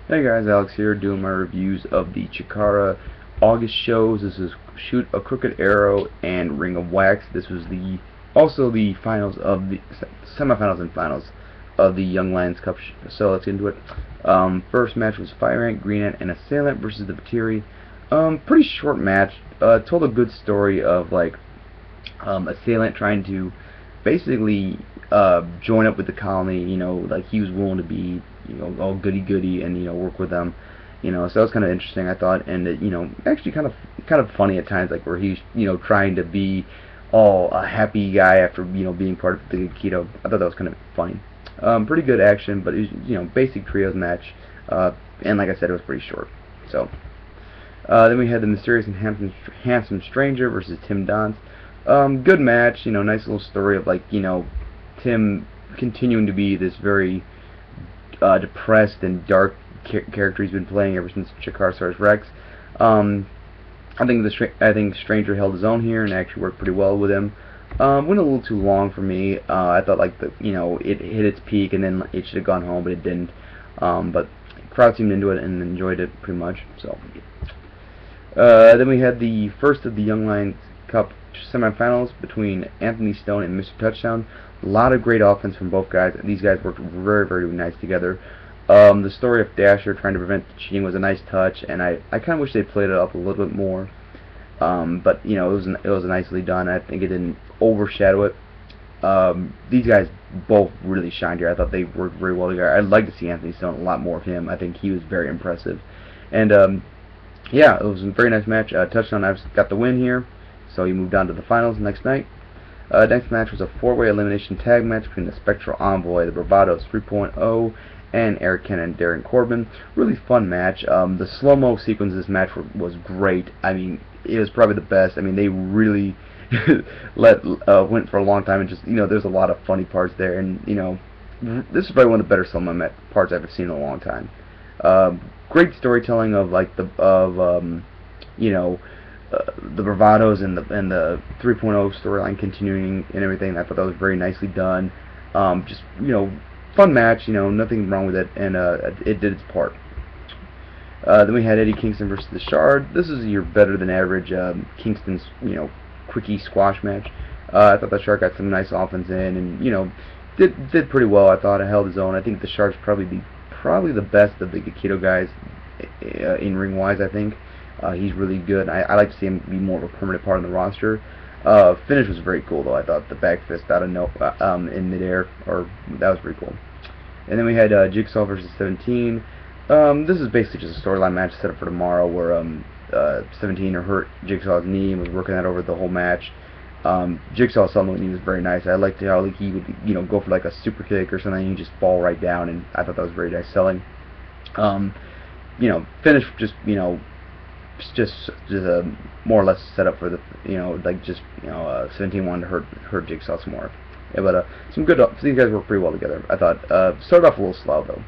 Hey guys, Alex here doing my reviews of the Chikara August shows. This is Shoot a Crooked Arrow and Ring of Wax. This was also the finals of the semifinals and finals of the Young Lions Cup. So let's get into it. First match was fireANT, greenANT, and assailANT versus the Batiri. Pretty short match. Told a good story of like assailANT trying to basically join up with the colony. You know, like he was willing to be, you know, all goody-goody and, you know, work with them. You know, so that was kind of interesting, I thought, and you know, actually kind of funny at times, like where he's, you know, trying to be all a happy guy after, you know, being part of the keto. I thought that was kind of funny. Pretty good action, but it was, you know, basic trios match, and like I said, it was pretty short. So then we had the mysterious and handsome stranger versus Donst. Good match, you know, nice little story of, like, you know, Tim continuing to be this very depressed and dark character he's been playing ever since Chikara started Rex. I think Stranger held his own here and actually worked pretty well with him. Went a little too long for me. I thought, like, you know, it hit its peak and then it should have gone home, but it didn't. But the crowd seemed into it and enjoyed it pretty much. So then we had the first of the Young Lions Cup semifinals between Anthony Stone and Mr. Touchdown. A lot of great offense from both guys. These guys worked very, very nice together. The story of Dasher trying to prevent cheating was a nice touch, and I kind of wish they played it up a little bit more. But you know, it was nicely done. I think it didn't overshadow it. These guys both really shined here. I thought they worked very well together. I'd like to see Anthony Stone, a lot more of him. I think he was very impressive. And yeah, it was a very nice match. Touchdown I've got the win here, so he moved on to the finals next night. Next match was a four-way elimination tag match between the Spectral Envoy, the Bravado 3.0, and Arik and Darin Corbin. Really fun match. The slow-mo sequence of this match was great. I mean, it was probably the best. I mean, they really went for a long time, and just, you know, there's a lot of funny parts there, and, you know, this is probably one of the better slow-mo parts I've ever seen in a long time. Great storytelling of, like, you know, the Bravados and the 3.0 storyline continuing and everything. I thought that was very nicely done. Just, you know, fun match, you know, nothing wrong with it, and it did its part. Then we had Eddie Kingston versus the Shard. This is your better than average Kingston's, you know, quickie squash match. I thought the Shard got some nice offense in, and, you know, did pretty well. I thought it held his own. I think the Shard's probably the best of the Keto guys in ring wise. I think. He's really good. I like to see him be more of a permanent part of the roster. Finish was very cool, though. I thought the back fist out of in midair, that was pretty cool. And then we had Jigsaw versus 17. This is basically just a storyline match set up for tomorrow, where 17 hurt Jigsaw's knee and was working that over the whole match. Jigsaw selling knee was very nice. I liked how, like, he would, you know, go for like a super kick or something, and he just fall right down, and I thought that was very nice selling. You know, finish just, you know, just more or less set up for the, you know, like, just, you know, 17 wanted to hurt Jigsaw some more. Yeah, but some good. These guys worked pretty well together. I thought. Started off a little slow though,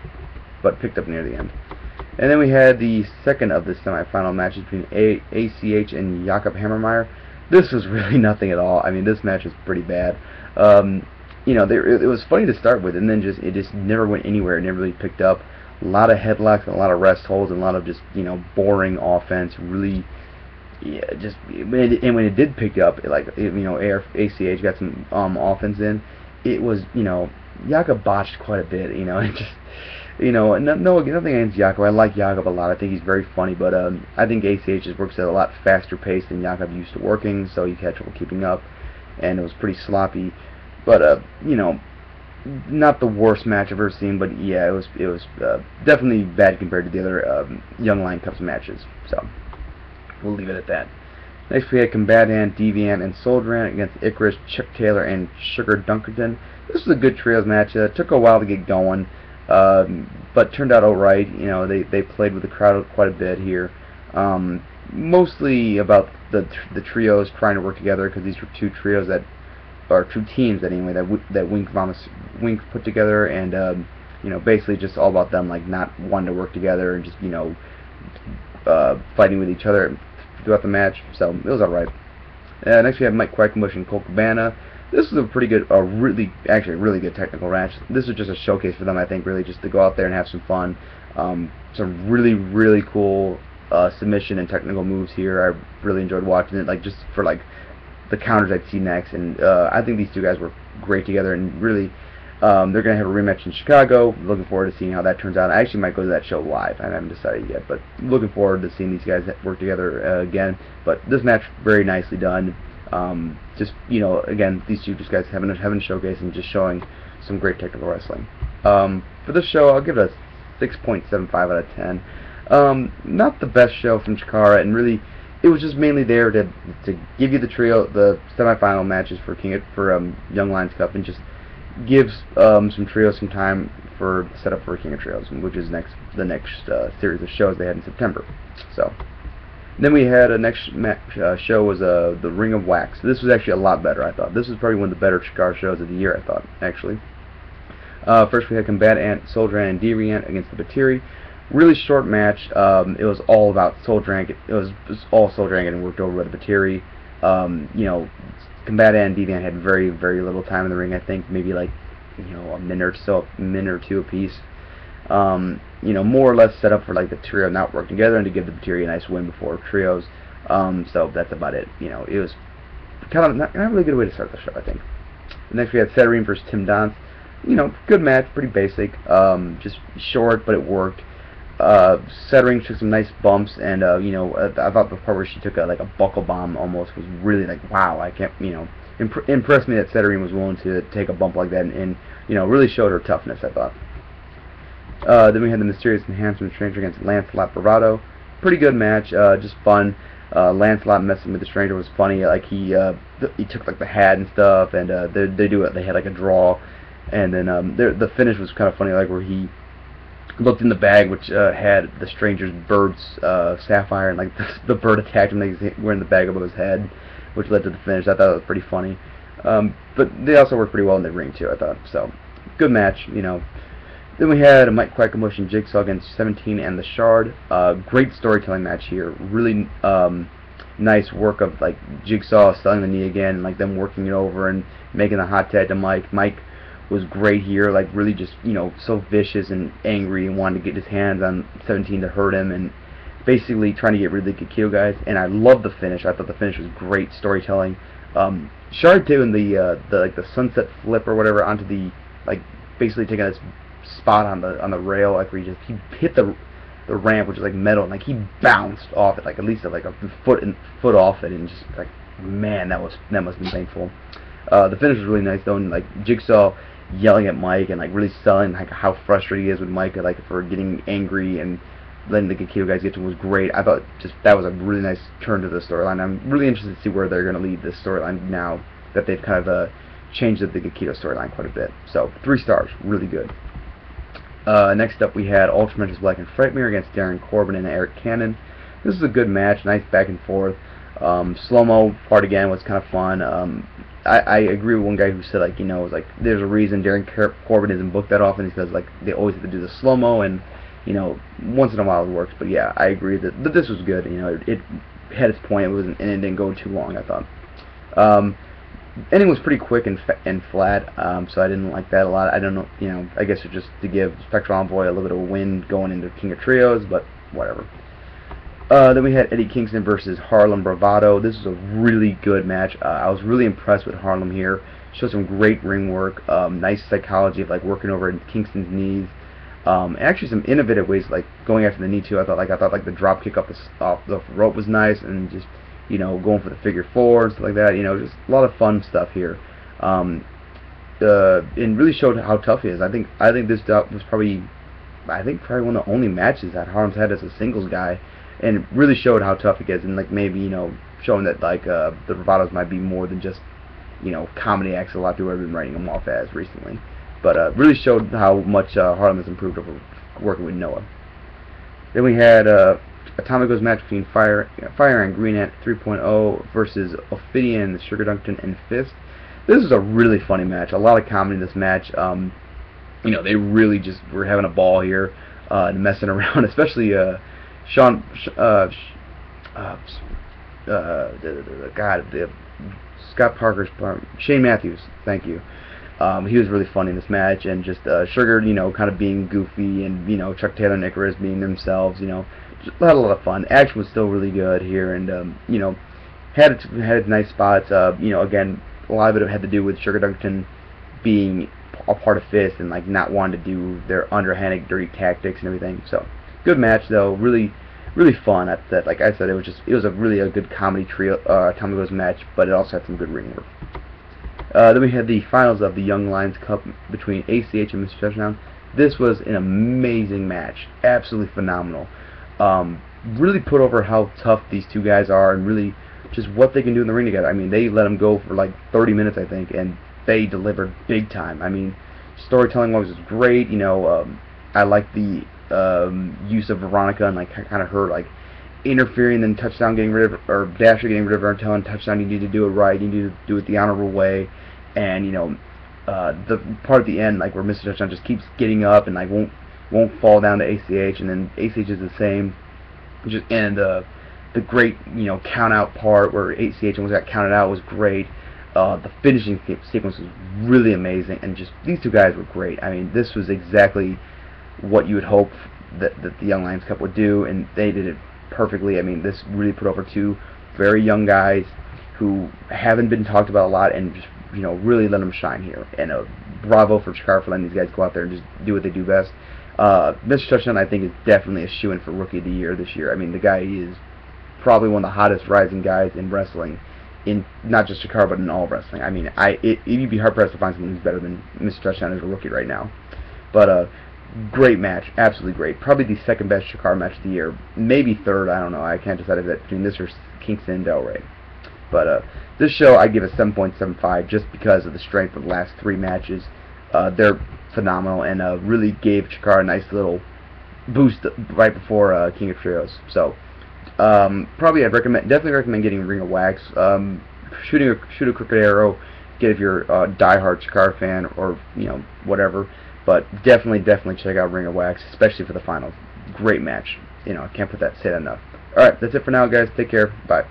but picked up near the end. And then we had the second of the semifinal matches between ACH and Jakob Hammermeier. This was really nothing at all. I mean, this match was pretty bad. You know, it was funny to start with, and then it just never went anywhere. It never really picked up. A lot of headlocks and a lot of rest holds and a lot of just, you know, boring offense. Really, yeah, just when it did pick up, you know, ACH got some offense in. It was, you know, Jakob botched quite a bit. You know, it just, you know, nothing against Jakob. I like Jakob a lot. I think he's very funny, but I think ACH just works at a lot faster pace than Jakob used to working, so he had trouble keeping up, and it was pretty sloppy. But you know, not the worst match I've ever seen, but yeah, it was definitely bad compared to the other Young Lion Cups matches. So we'll leave it at that. Next we had combatANT, deviANT, and Saturyne against Icarus, Chuck Taylor, and Sugar Dunkerton. This was a good trios match. It took a while to get going, but turned out alright. You know, they played with the crowd quite a bit here. Mostly about the trios trying to work together, because these were two trios or two teams anyway that Wink put together, and you know, basically just all about them, like, not wanting to work together and just, you know, fighting with each other throughout the match. So it was alright. Next we have Quackenbush and Colt Cabana. This was a pretty good, actually a really good technical match. This was just a showcase for them, I think, really just to go out there and have some fun. Some really cool submission and technical moves here. I really enjoyed watching it, like just for like the counters I'd see next, and I think these two guys were great together, and really they're going to have a rematch in Chicago. Looking forward to seeing how that turns out. I actually might go to that show live. I haven't decided yet, but looking forward to seeing these guys work together again. But this match, very nicely done. Just, you know, again, these two guys having a showcase and just showing some great technical wrestling. For this show, I'll give it a 6.75 out of 10. Not the best show from Chikara, and really, it was just mainly there to give you the semifinal matches for Young Lions Cup, and just gives some trios some time for setup for King of Trios, which is the next series of shows they had in September. So then we had a next show was the Ring of Wax. This was actually a lot better, I thought. This was probably one of the better Chikara shows of the year, I thought, actually. First we had combatANT, SoulDragon, and deviANT against the Batiri. Really short match. It was all about SoulDragon. It was all SoulDragon getting worked over by the Batiri. You know, combatANT and deviANT had very little time in the ring. I think maybe like, you know, a minute or two apiece. You know, more or less set up for like the trio not working together and to give the Batiri a nice win before trios. So that's about it. You know, it was kind of not really a good way to start the show, I think. Next we had Saturyne versus Donst. You know, good match, pretty basic. Just short, but it worked. Saturyne took some nice bumps, and you know, I thought the part where she took like a buckle bomb almost was really like, wow, I can't, you know, impressed me that Saturyne was willing to take a bump like that, and you know, really showed her toughness, I thought. Then we had the Mysterious Enhancement Stranger against Lancelot Bravado. Pretty good match, just fun. Lancelot messing with the Stranger was funny. Like he took like the hat and stuff, and they had like a draw, and then the finish was kind of funny, like where he looked in the bag, which had the Stranger's bird's sapphire, and like the bird attacked him. Like, he's wearing the bag above his head, which led to the finish. I thought it was pretty funny. But they also worked pretty well in the ring too, I thought. So good match, you know. Then we had a Mike Quackenbush and Jigsaw against 17 and the Shard. Great storytelling match here. Really nice work of like Jigsaw selling the knee again, and like them working it over and making the hot tag to Mike. Mike was great here, like really just, you know, so vicious and angry and wanted to get his hands on 17 to hurt him, and basically trying to get rid of the Kill guys. And I love the finish. I thought the finish was great storytelling. Shard doing the sunset flip or whatever onto the, like, basically taking this spot on the rail, like where he hit the ramp, which is like metal, and like he bounced off it, like at least like a foot off it, and just like, man, that must have been painful. The finish was really nice though, and like Jigsaw yelling at Mike and like really selling like how frustrated he is with Mike, like for getting angry and letting the Kill guys get to him was great. I thought just that was a really nice turn to the storyline. I'm really interested to see where they're going to lead this storyline now that they've kind of changed the Kill storyline quite a bit. So 3 stars, really good. Next up we had Ultramarines Black and Frightmare against Darin, Corbin, and Arik Cannon. This is a good match, nice back and forth. Slow-mo part again was kind of fun. I agree with one guy who said, like, you know, like there's a reason Darin Corbin isn't booked that often, because like they always have to do the slow-mo, and you know, once in a while it works. But yeah, I agree that this was good. You know, it had its point. It wasn't, and it didn't go too long, I thought. Ending was pretty quick and flat, so I didn't like that a lot. I don't know, you know, I guess it's just to give Spectral Envoy a little bit of a win going into King of Trios, but whatever. Then we had Eddie Kingston versus Harlem Bravado. This was a really good match. I was really impressed with Harlem here. Showed some great ring work, nice psychology of like working over Kingston's knees, and actually some innovative ways, like going after the knee too. I thought like the drop kick off the rope was nice, and just, you know, going for the figure 4 and stuff like that. You know, just a lot of fun stuff here. And really showed how tough he is. I think this was probably one of the only matches that Harlem's had as a singles guy, and it really showed how tough he gets, and like maybe, you know, showing that like the Bravados might be more than just, you know, comedy acts a lot of people have been writing them off as recently. But really showed how much Harlem has improved over working with Noah. Then we had Atomico's match between Fire and GreenANT 3.0 versus Ophidian, Sugar Dunkerton, and Fist. This is a really funny match. A lot of comedy in this match. You know, they really just were having a ball here, messing around, especially Scott Parker's Shane Matthews. Thank you. He was really funny in this match, and just Sugar, kind of being goofy, and Chuck Taylor and Icarus being themselves. Just had a lot of fun. Action was still really good here, and had its nice spots. Again, a lot of it had to do with Sugar Dunkerton being a part of Fist and like not wanting to do their underhanded, dirty tactics and everything. So good match though, really fun. That like I said, it was a really good comedy trio, Tommy Goes match, but it also had some good ring work. Then we had the finals of the Young Lions Cup between ACH and Mr. Touchdown. This was an amazing match, absolutely phenomenal. Really put over how tough these two guys are, and really just what they can do in the ring together. I mean, they let them go for like 30 minutes, I think, and they delivered big time. I mean, storytelling was great. I like the use of Veronica and like kind of her like interfering, then Touchdown getting rid of, or Dasher getting rid of her and telling Touchdown you need to do it right, you need to do it the honorable way, and the part at the end like where Mr. Touchdown just keeps getting up and like won't fall down to ACH, and then ACH is the same. And the great count out part where ACH almost got counted out was great. The finishing sequence was really amazing, and just these two guys were great. I mean, this was exactly what you would hope that the Young Lions Cup would do, and they did it perfectly. I mean, this really put over two very young guys who haven't been talked about a lot, and just really let them shine here. And bravo for Chikara for letting these guys go out there and just do what they do best. Mr. Touchdown, I think, is definitely a shoo-in for Rookie of the Year this year. I mean, the guy is probably one of the hottest rising guys in wrestling, in not just Chikara, but in all wrestling. I mean, you'd be hard-pressed to find someone who's better than Mr. Touchdown as a rookie right now. But great match, absolutely great. Probably the second best Chikara match of the year, maybe third. I don't know. I can't decide if that's between this or Kingston and Del Rey. But this show, I give a 7.75 just because of the strength of the last three matches. They're phenomenal, and really gave Chikara a nice little boost right before King of Trios. So probably definitely recommend getting Ring of Wax. Shoot a crooked arrow. Get if you're a diehard Chikara fan or whatever. But definitely check out Ring of Wax, especially for the finals. Great match. I can't say that enough. All right, that's it for now, guys. Take care. Bye.